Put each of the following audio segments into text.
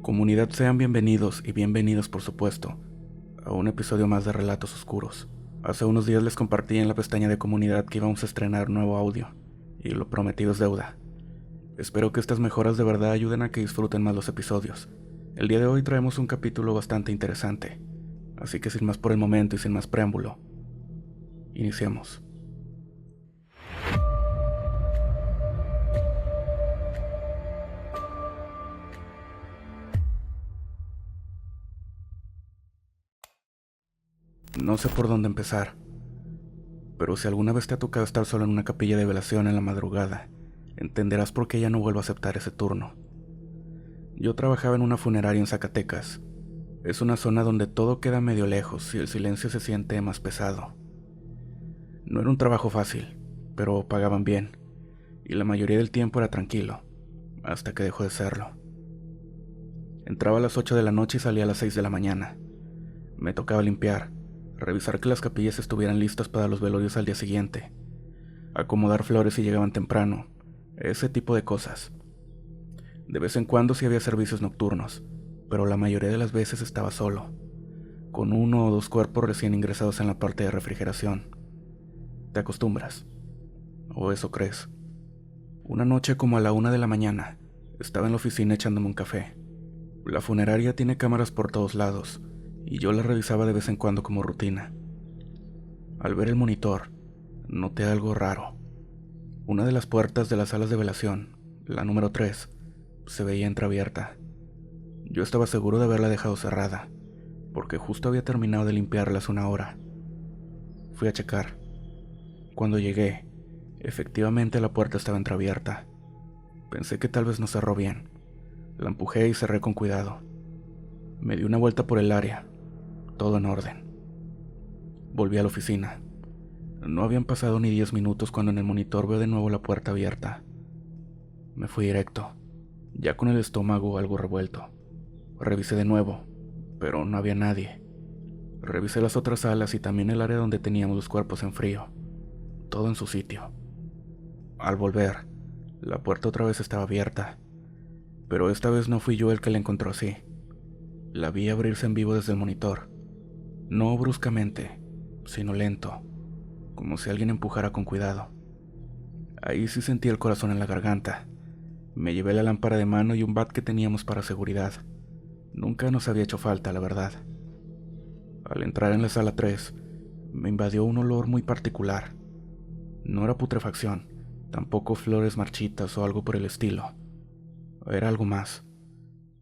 Comunidad, sean bienvenidos y bienvenidos por supuesto a un episodio más de Relatos Oscuros. Hace unos días les compartí en la pestaña de comunidad que íbamos a estrenar nuevo audio, y lo prometido es deuda. Espero que estas mejoras de verdad ayuden a que disfruten más los episodios. El día de hoy traemos un capítulo bastante interesante, así que sin más por el momento y sin más preámbulo, iniciemos. No sé por dónde empezar, pero si alguna vez te ha tocado estar solo en una capilla de velación en la madrugada, entenderás por qué ya no vuelvo a aceptar ese turno. Yo trabajaba en una funeraria en Zacatecas. Es una zona donde todo queda medio lejos y el silencio se siente más pesado. No era un trabajo fácil, pero pagaban bien, y la mayoría del tiempo era tranquilo, hasta que dejó de serlo. Entraba a las 8 de la noche y salía a las 6 de la mañana. Me tocaba limpiar, revisar que las capillas estuvieran listas para los velorios al día siguiente, acomodar flores si llegaban temprano, ese tipo de cosas. De vez en cuando sí había servicios nocturnos, pero la mayoría de las veces estaba solo, con uno o dos cuerpos recién ingresados en la parte de refrigeración. Te acostumbras, o eso crees. Una noche como a la 1 de la mañana, estaba en la oficina echándome un café. La funeraria tiene cámaras por todos lados, y yo las revisaba de vez en cuando como rutina. Al ver el monitor, noté algo raro. Una de las puertas de las salas de velación, la número 3, se veía entreabierta. Yo estaba seguro de haberla dejado cerrada, porque justo había terminado de limpiarla hace una hora. Fui a checar. Cuando llegué, efectivamente la puerta estaba entreabierta. Pensé que tal vez no cerró bien. La empujé y cerré con cuidado. Me di una vuelta por el área, todo en orden. Volví a la oficina. No habían pasado ni 10 minutos cuando en el monitor veo de nuevo la puerta abierta. Me fui directo, ya con el estómago algo revuelto. Revisé de nuevo, pero no había nadie. Revisé las otras salas y también el área donde teníamos los cuerpos en frío. Todo en su sitio. Al volver, la puerta otra vez estaba abierta, pero esta vez no fui yo el que la encontró así. La vi abrirse en vivo desde el monitor. No bruscamente, sino lento, como si alguien empujara con cuidado. Ahí sí sentí el corazón en la garganta. Me llevé la lámpara de mano y un bat que teníamos para seguridad. Nunca nos había hecho falta, la verdad. Al entrar en la sala 3, me invadió un olor muy particular. No era putrefacción, tampoco flores marchitas o algo por el estilo. Era algo más,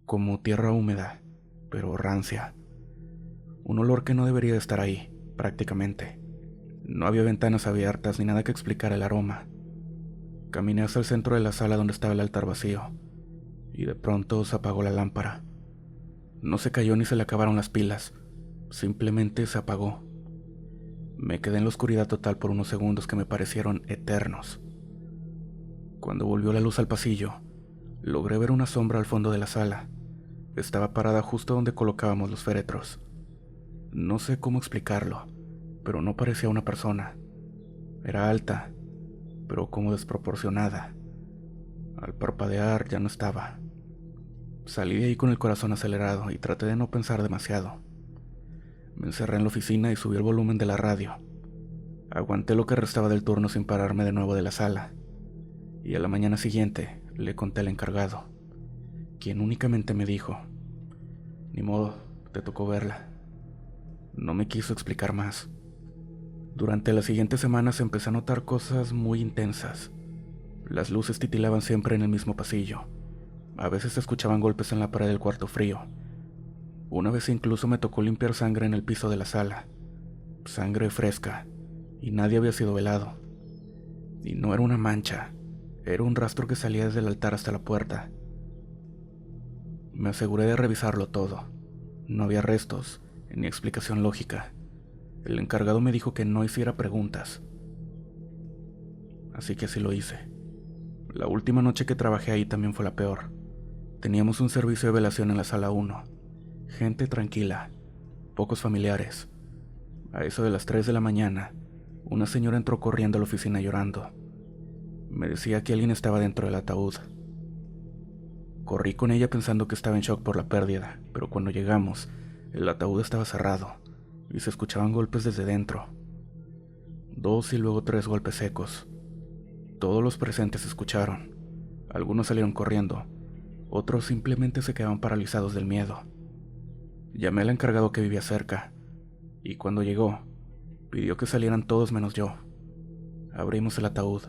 como tierra húmeda, pero rancia. Un olor que no debería de estar ahí, prácticamente. No había ventanas abiertas ni nada que explicara el aroma. Caminé hasta el centro de la sala donde estaba el altar vacío, y de pronto se apagó la lámpara. No se cayó ni se le acabaron las pilas, simplemente se apagó. Me quedé en la oscuridad total por unos segundos que me parecieron eternos. Cuando volvió la luz al pasillo, logré ver una sombra al fondo de la sala. Estaba parada justo donde colocábamos los féretros. No sé cómo explicarlo, pero no parecía una persona. Era alta, pero como desproporcionada. Al parpadear ya no estaba. Salí de ahí con el corazón acelerado y traté de no pensar demasiado. Me encerré en la oficina y subí el volumen de la radio. Aguanté lo que restaba del turno sin pararme de nuevo de la sala. Y a la mañana siguiente le conté al encargado, quien únicamente me dijo: «Ni modo, te tocó verla». No me quiso explicar más. Durante las siguientes semanas empecé a notar cosas muy intensas. Las luces titilaban siempre en el mismo pasillo. A veces se escuchaban golpes en la pared del cuarto frío. Una vez incluso me tocó limpiar sangre en el piso de la sala. Sangre fresca, y nadie había sido velado. Y no era una mancha, era un rastro que salía desde el altar hasta la puerta. Me aseguré de revisarlo todo. No había restos, ni explicación lógica. El encargado me dijo que no hiciera preguntas. Así que así lo hice. La última noche que trabajé ahí también fue la peor. Teníamos un servicio de velación en la sala 1. Gente tranquila, pocos familiares. A eso de las 3 de la mañana, una señora entró corriendo a la oficina llorando. Me decía que alguien estaba dentro del ataúd. Corrí con ella pensando que estaba en shock por la pérdida, pero cuando llegamos, el ataúd estaba cerrado y se escuchaban golpes desde dentro. 2 y luego 3 golpes secos. Todos los presentes escucharon. Algunos salieron corriendo, otros simplemente se quedaban paralizados del miedo. Llamé al encargado que vivía cerca, y cuando llegó, pidió que salieran todos menos yo. Abrimos el ataúd.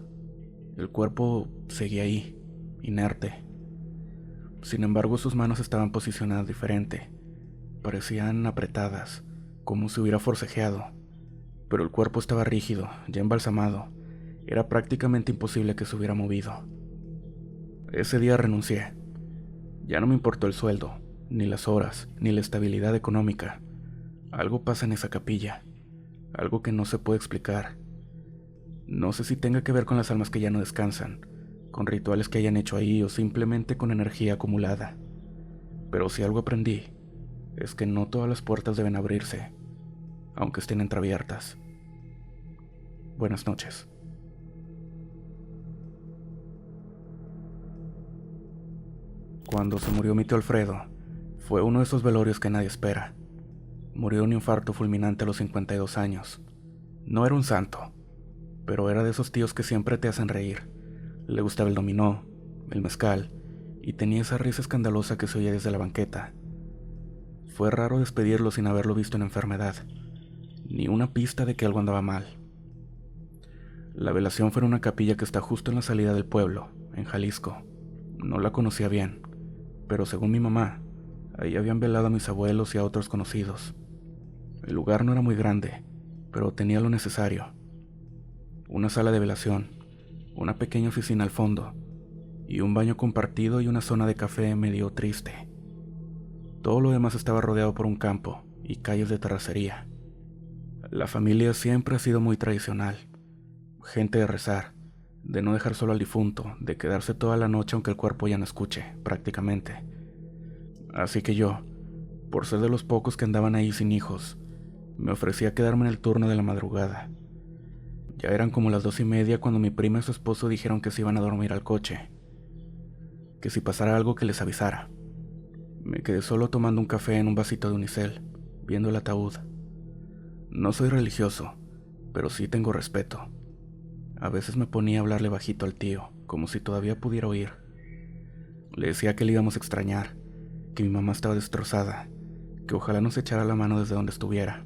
El cuerpo seguía ahí, inerte. Sin embargo, sus manos estaban posicionadas diferente. Parecían apretadas, como si hubiera forcejeado. Pero el cuerpo estaba rígido, ya embalsamado. Era prácticamente imposible que se hubiera movido. Ese día renuncié. Ya no me importó el sueldo, ni las horas, ni la estabilidad económica. Algo pasa en esa capilla, algo que no se puede explicar. No sé si tenga que ver con las almas que ya no descansan, con rituales que hayan hecho ahí o simplemente con energía acumulada. Pero si algo aprendí, es que no todas las puertas deben abrirse, aunque estén entreabiertas. Buenas noches. Cuando se murió mi tío Alfredo, fue uno de esos velorios que nadie espera. Murió de un infarto fulminante a los 52 años. No era un santo, pero era de esos tíos que siempre te hacen reír. Le gustaba el dominó, el mezcal, y tenía esa risa escandalosa que se oía desde la banqueta. Fue raro despedirlo sin haberlo visto en enfermedad, ni una pista de que algo andaba mal. La velación fue en una capilla que está justo en la salida del pueblo, en Jalisco. No la conocía bien, pero según mi mamá, ahí habían velado a mis abuelos y a otros conocidos. El lugar no era muy grande, pero tenía lo necesario. Una sala de velación, una pequeña oficina al fondo, y un baño compartido y una zona de café medio triste. Todo lo demás estaba rodeado por un campo y calles de terracería. La familia siempre ha sido muy tradicional. Gente de rezar, de no dejar solo al difunto, de quedarse toda la noche aunque el cuerpo ya no escuche, prácticamente. Así que yo, por ser de los pocos que andaban ahí sin hijos, me ofrecí a quedarme en el turno de la madrugada. Ya eran como las 2:30 cuando mi prima y su esposo dijeron que se iban a dormir al coche, que si pasara algo que les avisara. Me quedé solo tomando un café en un vasito de unicel, viendo el ataúd. No soy religioso, pero sí tengo respeto. A veces me ponía a hablarle bajito al tío, como si todavía pudiera oír. Le decía que le íbamos a extrañar, que mi mamá estaba destrozada, que ojalá nos echara la mano desde donde estuviera.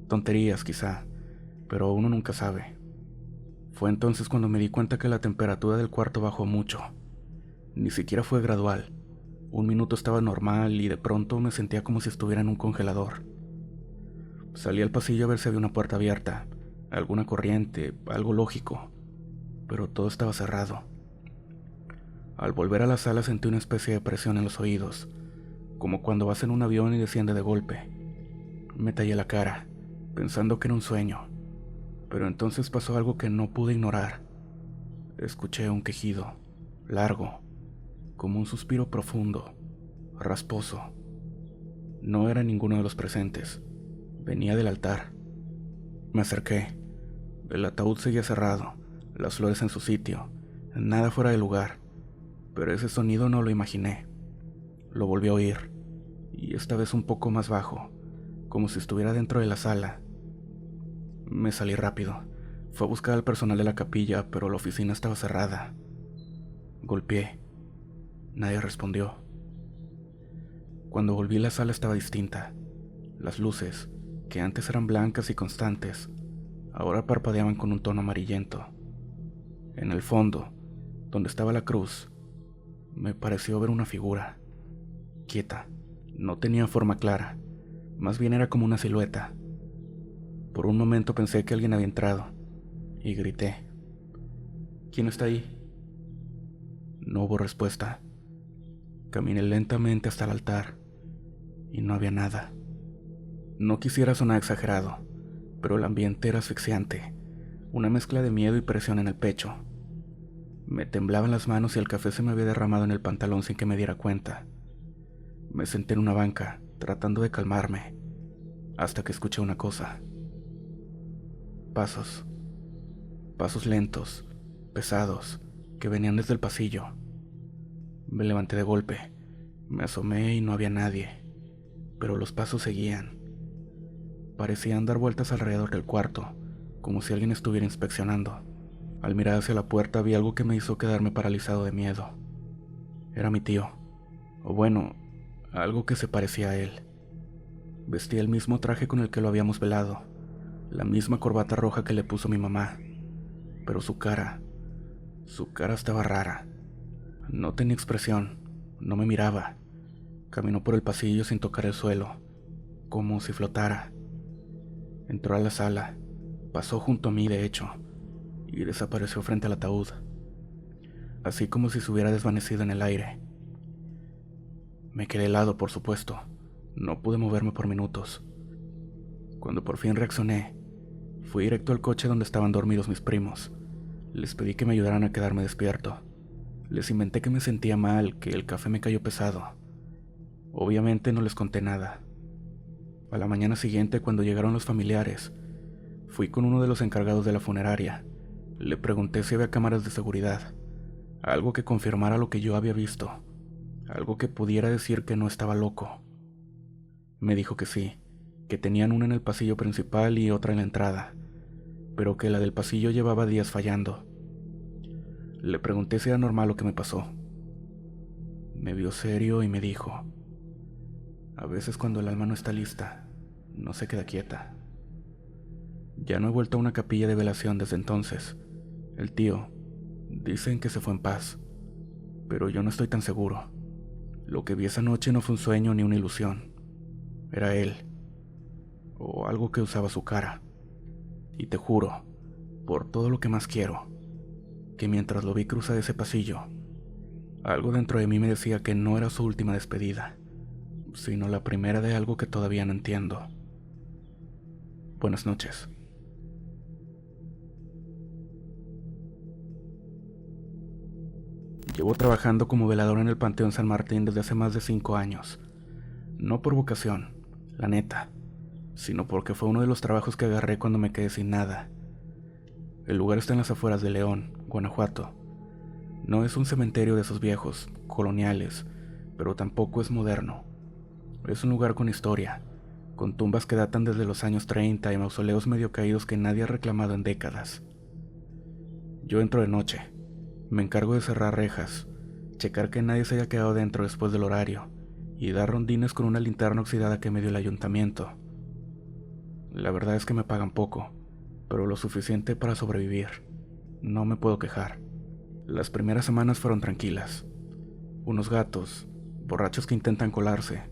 Tonterías, quizá, pero uno nunca sabe. Fue entonces cuando me di cuenta que la temperatura del cuarto bajó mucho. Ni siquiera fue gradual. Un minuto estaba normal y de pronto me sentía como si estuviera en un congelador. Salí al pasillo a ver si había una puerta abierta, alguna corriente, algo lógico, pero todo estaba cerrado. Al volver a la sala sentí una especie de presión en los oídos, como cuando vas en un avión y desciende de golpe. Me tallé la cara, pensando que era un sueño, pero entonces pasó algo que no pude ignorar. Escuché un quejido, largo, como un suspiro profundo, rasposo. No era ninguno de los presentes, venía del altar. Me acerqué. El ataúd seguía cerrado, las flores en su sitio, nada fuera de lugar, pero ese sonido no lo imaginé. Lo volví a oír, y esta vez un poco más bajo, como si estuviera dentro de la sala. Me salí rápido. Fue a buscar al personal de la capilla, pero la oficina estaba cerrada. Golpeé. Nadie respondió. Cuando volví, la sala estaba distinta. Las luces, que antes eran blancas y constantes, ahora parpadeaban con un tono amarillento. En el fondo, donde estaba la cruz, me pareció ver una figura, quieta. No tenía forma clara, más bien era como una silueta. Por un momento pensé que alguien había entrado, y grité: ¿Quién está ahí? No hubo respuesta. Caminé lentamente hasta el altar, y no había nada. No quisiera sonar exagerado, pero el ambiente era asfixiante, una mezcla de miedo y presión en el pecho. Me temblaban las manos y el café se me había derramado en el pantalón sin que me diera cuenta. Me senté en una banca, tratando de calmarme, hasta que escuché una cosa. Pasos. Pasos lentos, pesados, que venían desde el pasillo. Me levanté de golpe, me asomé y no había nadie, pero los pasos seguían. Parecían dar vueltas alrededor del cuarto, como si alguien estuviera inspeccionando. Al mirar hacia la puerta vi algo que me hizo quedarme paralizado de miedo. Era mi tío, o bueno, algo que se parecía a él. Vestía el mismo traje con el que lo habíamos velado, la misma corbata roja que le puso mi mamá, pero su cara estaba rara. No tenía expresión, no me miraba. Caminó por el pasillo sin tocar el suelo, como si flotara. Entró a la sala, pasó junto a mí de hecho, y desapareció frente al ataúd, así como si se hubiera desvanecido en el aire. Me quedé helado, por supuesto. No pude moverme por minutos. Cuando por fin reaccioné, fui directo al coche donde estaban dormidos mis primos. Les pedí que me ayudaran a quedarme despierto. Les inventé que me sentía mal, que el café me cayó pesado. Obviamente no les conté nada. A la mañana siguiente, cuando llegaron los familiares, fui con uno de los encargados de la funeraria. Le pregunté si había cámaras de seguridad, algo que confirmara lo que yo había visto, algo que pudiera decir que no estaba loco. Me dijo que sí, que tenían una en el pasillo principal y otra en la entrada, pero que la del pasillo llevaba días fallando. Le pregunté si era normal lo que me pasó. Me vio serio y me dijo: a veces cuando el alma no está lista, no se queda quieta. Ya no he vuelto a una capilla de velación desde entonces. El tío, dicen que se fue en paz, pero yo no estoy tan seguro. Lo que vi esa noche no fue un sueño ni una ilusión. Era él, o algo que usaba su cara. Y te juro, por todo lo que más quiero, que mientras lo vi cruzar ese pasillo, algo dentro de mí me decía que no era su última despedida, sino la primera de algo que todavía no entiendo. Buenas noches. Llevo trabajando como velador en el Panteón San Martín desde hace más de 5 años. No por vocación, la neta, sino porque fue uno de los trabajos que agarré cuando me quedé sin nada. El lugar está en las afueras de León, Guanajuato. No es un cementerio de esos viejos, coloniales, pero tampoco es moderno. Es un lugar con historia, con tumbas que datan desde los años 30 y mausoleos medio caídos que nadie ha reclamado en décadas. Yo entro de noche. Me encargo de cerrar rejas, checar que nadie se haya quedado dentro después del horario y dar rondines con una linterna oxidada que me dio el ayuntamiento. La verdad es que me pagan poco, pero lo suficiente para sobrevivir. No me puedo quejar. Las primeras semanas fueron tranquilas. Unos gatos, borrachos que intentan colarse,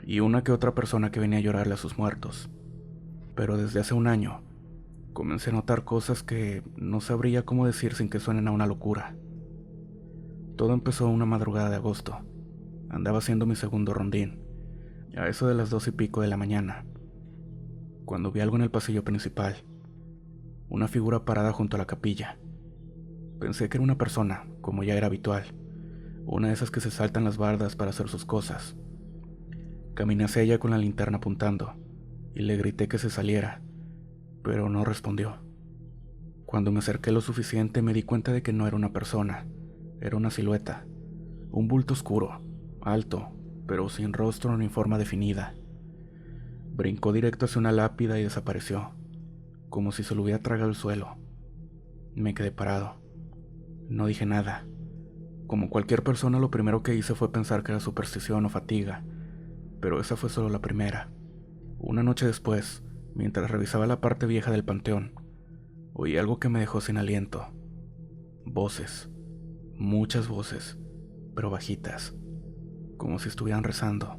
y una que otra persona que venía a llorarle a sus muertos. Pero desde hace un año, comencé a notar cosas que no sabría cómo decir sin que suenen a una locura. Todo empezó una madrugada de agosto. Andaba haciendo mi segundo rondín, a eso de las 2:00 de la mañana, cuando vi algo en el pasillo principal. Una figura parada junto a la capilla. Pensé que era una persona, como ya era habitual, una de esas que se saltan las bardas para hacer sus cosas. Caminé hacia ella con la linterna apuntando, y le grité que se saliera, pero no respondió. Cuando me acerqué lo suficiente me di cuenta de que no era una persona, era una silueta, un bulto oscuro, alto, pero sin rostro ni forma definida. Brincó directo hacia una lápida y desapareció, como si se lo hubiera tragado el suelo. Me quedé parado. No dije nada. Como cualquier persona, lo primero que hice fue pensar que era superstición o fatiga, pero esa fue solo la primera. Una noche después, mientras revisaba la parte vieja del panteón, oí algo que me dejó sin aliento. Voces, muchas voces, pero bajitas, como si estuvieran rezando.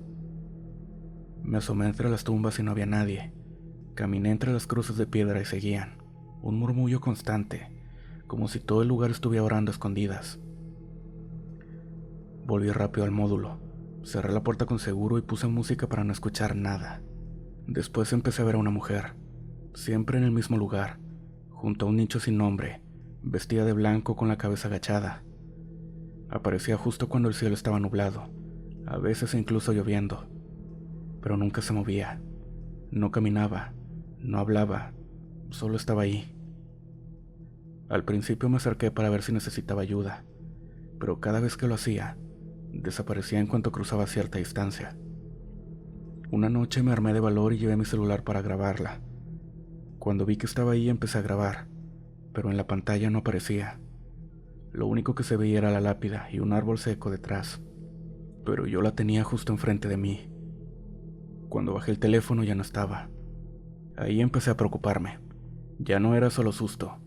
Me asomé entre las tumbas y no había nadie. Caminé entre las cruces de piedra y seguían, un murmullo constante, como si todo el lugar estuviera orando a escondidas. Volví rápido al módulo, cerré la puerta con seguro y puse música para no escuchar nada. Después empecé a ver a una mujer, siempre en el mismo lugar, junto a un nicho sin nombre, vestida de blanco con la cabeza agachada. Aparecía justo cuando el cielo estaba nublado, a veces incluso lloviendo, pero nunca se movía, no caminaba, no hablaba, solo estaba ahí. Al principio me acerqué para ver si necesitaba ayuda, pero cada vez que lo hacía, Desaparecía en cuanto cruzaba cierta distancia. Una noche me armé de valor y llevé mi celular para grabarla. Cuando vi que estaba ahí empecé a grabar, pero en la pantalla no aparecía. Lo único que se veía era la lápida y un árbol seco detrás, pero yo la tenía justo enfrente de mí. Cuando bajé el teléfono ya no estaba. Ahí empecé a preocuparme. Ya no era solo susto,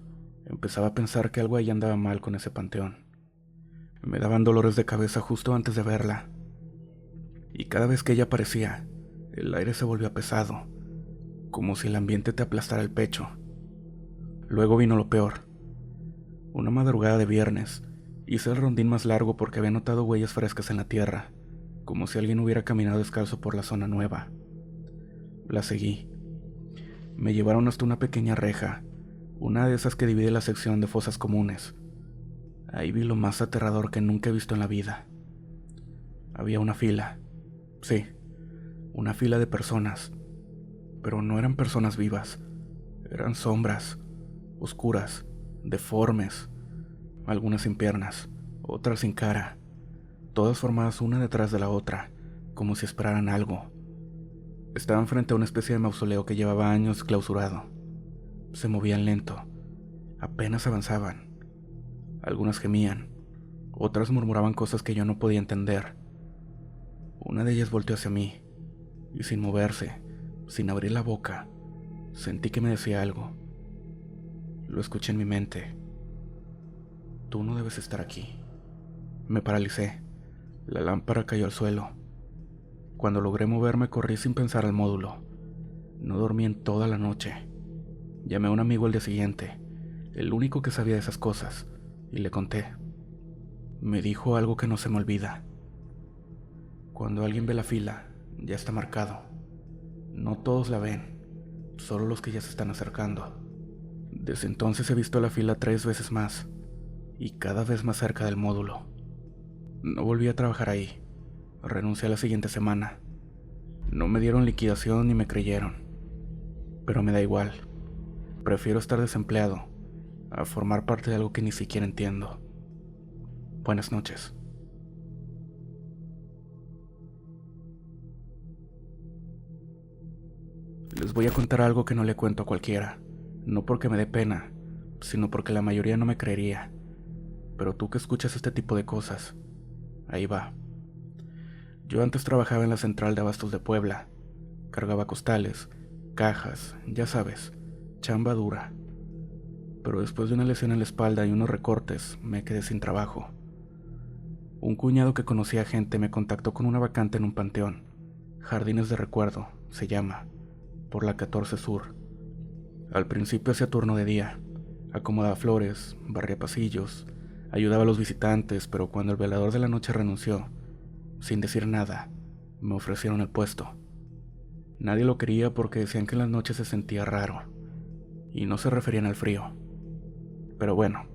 empezaba a pensar que algo ahí andaba mal con ese panteón. Me daban dolores de cabeza justo antes de verla, y cada vez que ella aparecía, el aire se volvía pesado, como si el ambiente te aplastara el pecho. Luego vino lo peor. Una madrugada de viernes, hice el rondín más largo porque había notado huellas frescas en la tierra, como si alguien hubiera caminado descalzo por la zona nueva. La seguí. Me llevaron hasta una pequeña reja, una de esas que divide la sección de fosas comunes. Ahí vi lo más aterrador que nunca he visto en la vida. Había una fila. Sí, una fila de personas. Pero no eran personas vivas. Eran sombras, oscuras, deformes, algunas sin piernas, otras sin cara, todas formadas una detrás de la otra, como si esperaran algo. Estaban frente a una especie de mausoleo que llevaba años clausurado. Se movían lento, apenas avanzaban. Algunas gemían, otras murmuraban cosas que yo no podía entender. Una de ellas volteó hacia mí, y sin moverse, sin abrir la boca, sentí que me decía algo. Lo escuché en mi mente. Tú no debes estar aquí. Me paralicé. La lámpara cayó al suelo. Cuando logré moverme corrí sin pensar al módulo. No dormí en toda la noche. Llamé a un amigo el día siguiente, el único que sabía de esas cosas, y le conté. Me dijo algo que no se me olvida. Cuando alguien ve la fila, ya está marcado. No todos la ven, solo los que ya se están acercando. Desde entonces he visto la fila 3 veces más, y cada vez más cerca del módulo. No volví a trabajar ahí. Renuncié a la siguiente semana. No me dieron liquidación ni me creyeron. Pero me da igual. Prefiero estar desempleado a formar parte de algo que ni siquiera entiendo. Buenas noches. Les voy a contar algo que no le cuento a cualquiera. No porque me dé pena, sino porque la mayoría no me creería. Pero tú que escuchas este tipo de cosas, ahí va. Yo antes trabajaba en la central de abastos de Puebla. Cargaba costales, cajas, ya sabes, chamba dura. Pero después de una lesión en la espalda y unos recortes, me quedé sin trabajo. Un cuñado que conocía gente me contactó con una vacante en un panteón. Jardines de Recuerdo, se llama, por la 14 Sur. Al principio hacía turno de día. Acomodaba flores, barría pasillos, ayudaba a los visitantes, pero cuando el velador de la noche renunció, sin decir nada, me ofrecieron el puesto. Nadie lo quería porque decían que en las noches se sentía raro, y no se referían al frío. Pero bueno,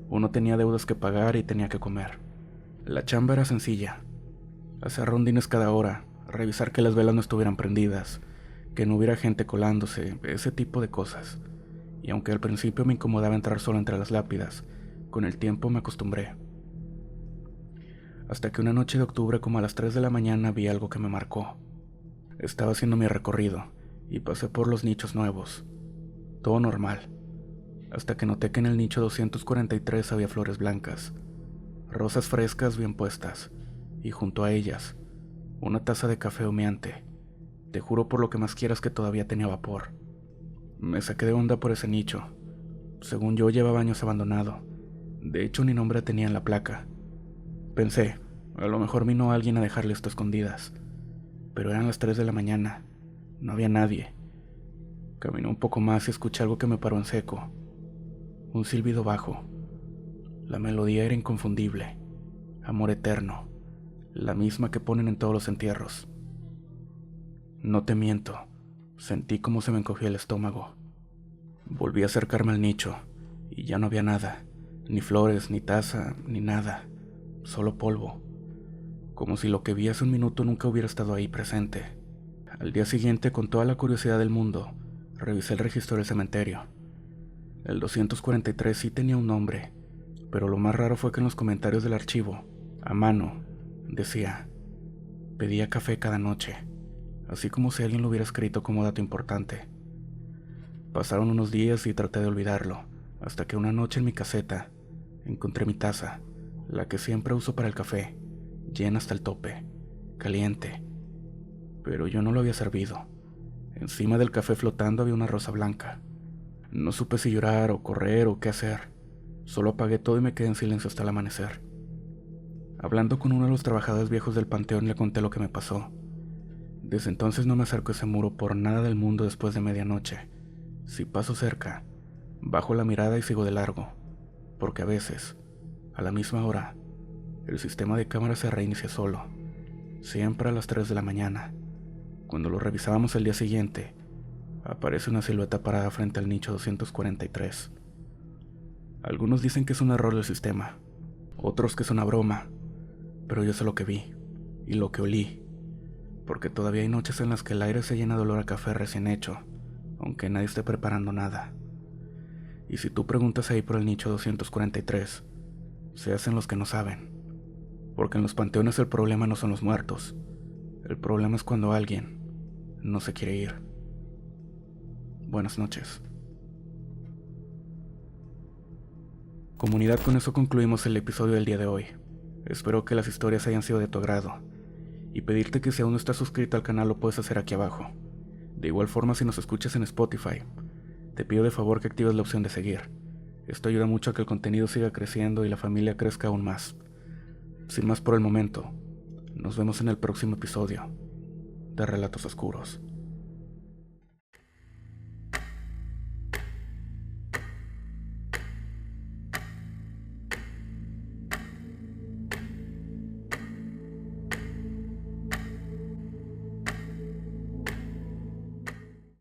uno tenía deudas que pagar y tenía que comer. La chamba era sencilla: hacer rondines cada hora, revisar que las velas no estuvieran prendidas, que no hubiera gente colándose, ese tipo de cosas. Y aunque al principio me incomodaba entrar solo entre las lápidas, con el tiempo me acostumbré. Hasta que una noche de octubre, como a las 3 de la mañana, vi algo que me marcó. Estaba haciendo mi recorrido y pasé por los nichos nuevos. Todo normal, hasta que noté que en el nicho 243 había flores blancas, rosas frescas bien puestas, y junto a ellas, una taza de café humeante. Te juro por lo que más quieras que todavía tenía vapor. Me saqué de onda por ese nicho. Según yo, llevaba años abandonado. De hecho, ni nombre tenía en la placa. Pensé, a lo mejor vino alguien a dejarle esto a escondidas. Pero eran las 3 de la mañana. No había nadie. Caminé un poco más y escuché algo que me paró en seco. Un silbido bajo. La melodía era inconfundible. Amor eterno. La misma que ponen en todos los entierros. No te miento. Sentí como se me encogía el estómago. Volví a acercarme al nicho, y ya no había nada. Ni flores, ni taza, ni nada. Solo polvo. Como si lo que vi hace un minuto nunca hubiera estado ahí presente. Al día siguiente, con toda la curiosidad del mundo, revisé el registro del cementerio. El 243 sí tenía un nombre, pero lo más raro fue que en los comentarios del archivo, a mano, Decía, pedía café cada noche, así como si alguien lo hubiera escrito como dato importante. Pasaron unos días y traté de olvidarlo, hasta que una noche en mi caseta encontré mi taza, la que siempre uso para el café, llena hasta el tope, caliente. Pero yo no lo había servido. Encima del café flotando había una rosa blanca. No supe si llorar o correr o qué hacer. Solo apagué todo y me quedé en silencio hasta el amanecer. Hablando con uno de los trabajadores viejos del panteón le conté lo que me pasó. Desde entonces no me acerco a ese muro por nada del mundo después de medianoche. Si paso cerca, bajo la mirada y sigo de largo, porque a veces, a la misma hora, el sistema de cámara se reinicia solo, siempre a las 3 de la mañana. Cuando lo revisábamos el día siguiente, aparece una silueta parada frente al nicho 243. Algunos dicen que es un error del sistema, otros que es una broma, pero yo sé lo que vi y lo que olí, porque todavía hay noches en las que el aire se llena de olor a café recién hecho, aunque nadie esté preparando nada. Y si tú preguntas ahí por el nicho 243, se hacen los que no saben, porque en los panteones el problema no son los muertos, el problema es cuando alguien no se quiere ir. Buenas noches. Comunidad, con eso concluimos el episodio del día de hoy. Espero que las historias hayan sido de tu agrado, y pedirte que si aún no estás suscrito al canal lo puedes hacer aquí abajo. De igual forma, si nos escuchas en Spotify, te pido de favor que actives la opción de seguir. Esto ayuda mucho a que el contenido siga creciendo y la familia crezca aún más. Sin más por el momento, nos vemos en el próximo episodio de Relatos Oscuros.